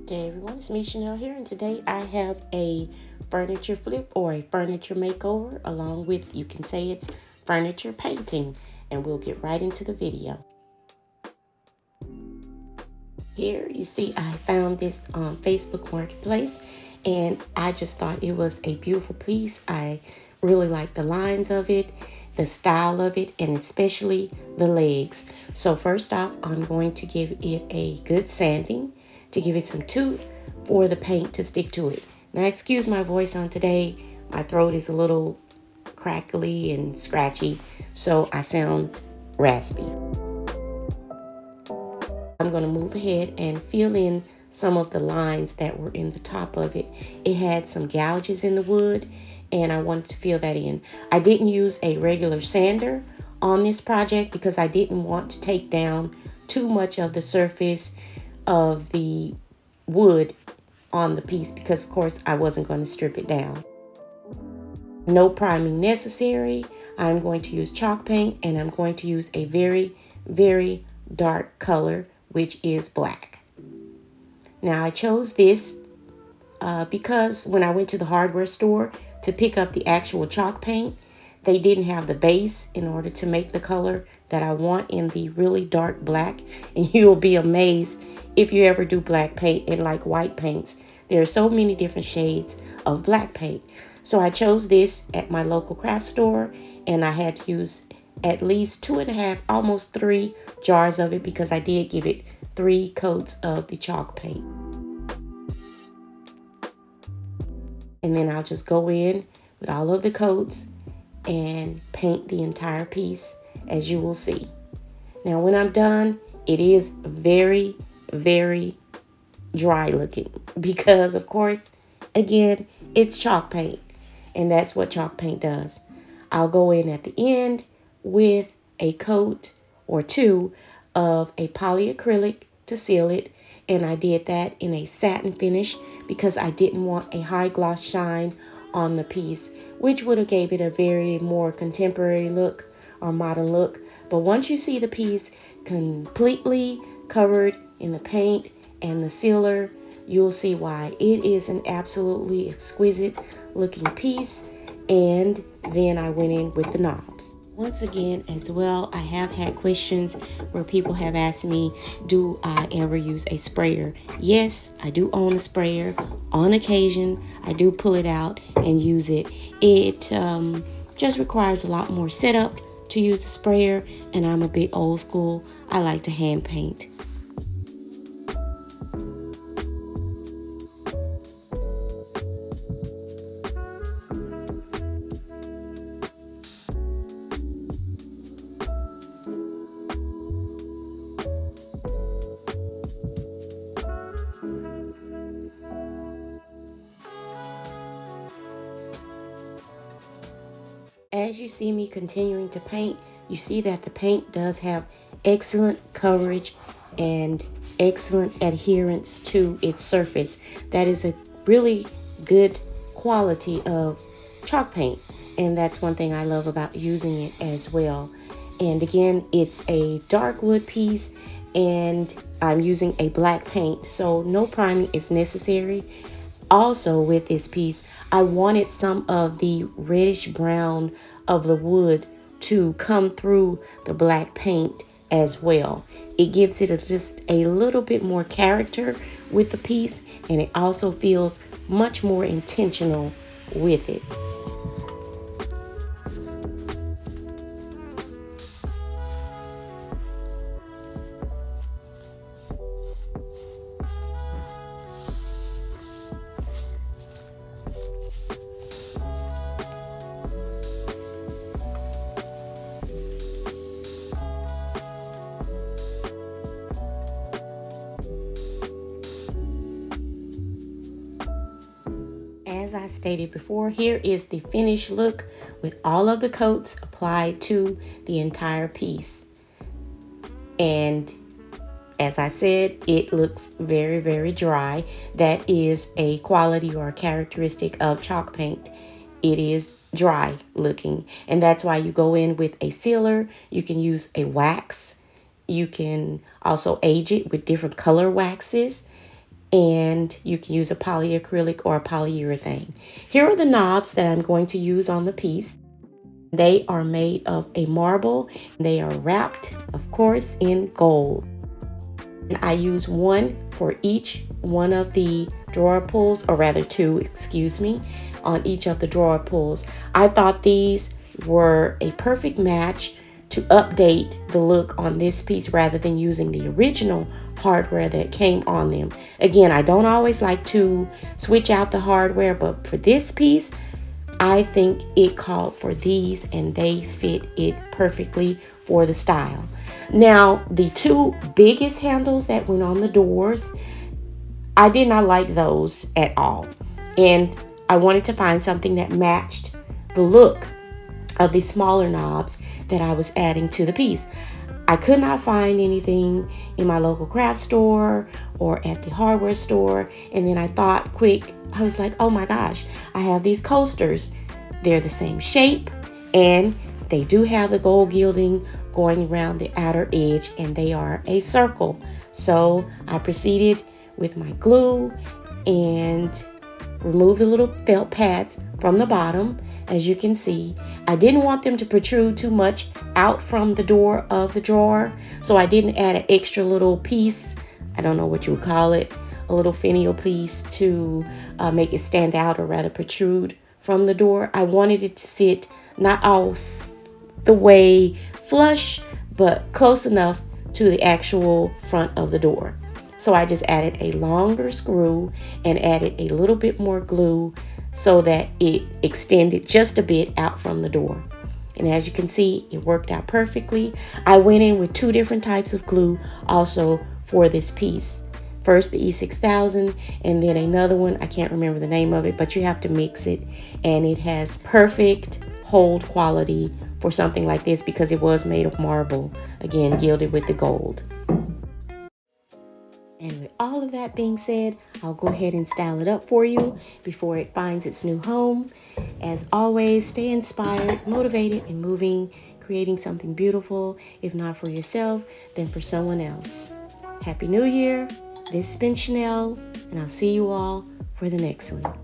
Hey everyone, it's me Shenell here, and today I have a furniture flip or a furniture makeover, along with, you can say it's furniture painting, and we'll get right into the video. Here you see I found this on Facebook Marketplace, and I just thought it was a beautiful piece. I really like the lines of it, the style of it, and especially the legs. So first off, I'm going to give it a good sanding to give it some tooth for the paint to stick to it. Now excuse my voice on today. My throat is a little crackly and scratchy, so I sound raspy. I'm going to move ahead and fill in some of the lines that were in the top of it. It had some gouges in the wood, and I wanted to fill that in. I didn't use a regular sander on this project because I didn't want to take down too much of the surface of the wood on the piece, because of course I wasn't going to strip it down. No priming necessary. I'm going to use chalk paint, and I'm going to use a very, very dark color, which is black. Now I chose this because when I went to the hardware store to pick up the actual chalk paint, they didn't have the base in order to make the color that I want in the really dark black. And you will be amazed if you ever do black paint and like white paints. There are so many different shades of black paint. So I chose this at my local craft store, and I had to use at least 2.5, almost 3 jars of it, because I did give it 3 coats of the chalk paint. And then I'll just go in with all of the coats and paint the entire piece, as you will see. Now when I'm done, it is very, very dry looking because, of course, again, it's chalk paint, and that's what chalk paint does. I'll go in at the end with a coat or 2 of a polyacrylic to seal it, and I did that in a satin finish because I didn't want a high gloss shine on the piece, which would have gave it a very more contemporary look or modern look. But once you see the piece completely covered in the paint and the sealer, you'll see why. It is an absolutely exquisite looking piece. And then I went in with the knobs. Once again, as well, I have had questions where people have asked me, do I ever use a sprayer? Yes, I do own a sprayer. On occasion, I do pull it out and use it. It just requires a lot more setup to use the sprayer, and I'm a bit old school. I like to hand paint. As you see me continuing to paint, you see that the paint does have excellent coverage and excellent adherence to its surface. That is a really good quality of chalk paint, and that's one thing I love about using it as well. And again, it's a dark wood piece, and I'm using a black paint, so no priming is necessary. Also with this piece, I wanted some of the reddish brown of the wood to come through the black paint as well. It gives it just a little bit more character with the piece, and it also feels much more intentional with it. As I stated before, here is the finished look with all of the coats applied to the entire piece. And as I said, it looks very, very dry. That is a quality or a characteristic of chalk paint. It is dry looking, and that's why you go in with a sealer. You can use a wax. You can also age it with different color waxes. and you can use a polyacrylic or a polyurethane. Here are the knobs that I'm going to use on the piece. They are made of a marble. They are wrapped, of course, in gold. And I use one for each one of the drawer pulls, or rather two, excuse me, on each of the drawer pulls. I thought these were a perfect match to update the look on this piece rather than using the original hardware that came on them. Again, I don't always like to switch out the hardware, but for this piece, I think it called for these and they fit it perfectly for the style. Now, the two biggest handles that went on the doors, I did not like those at all. And I wanted to find something that matched the look of the smaller knobs that I was adding to the piece. I could not find anything in my local craft store or at the hardware store. And then I thought quick, I was like, oh my gosh, I have these coasters. They're the same shape and they do have the gold gilding going around the outer edge, and they are a circle. So I proceeded with my glue and remove the little felt pads from the bottom. As you can see, I didn't want them to protrude too much out from the door of the drawer, so I didn't add an extra little piece, I don't know what you would call it, a little finial piece to make it stand out, or rather protrude from the door. I wanted it to sit not all the way flush, but close enough to the actual front of the door. So I just added a longer screw and added a little bit more glue so that it extended just a bit out from the door. And as you can see, it worked out perfectly. I went in with two different types of glue also for this piece. First the E6000 and then another one, I can't remember the name of it, but you have to mix it, and it has perfect hold quality for something like this because it was made of marble, again gilded with the gold. And with all of that being said, I'll go ahead and style it up for you before it finds its new home. As always, stay inspired, motivated, and moving, creating something beautiful, if not for yourself, then for someone else. Happy New Year. This has been Shenell, and I'll see you all for the next one.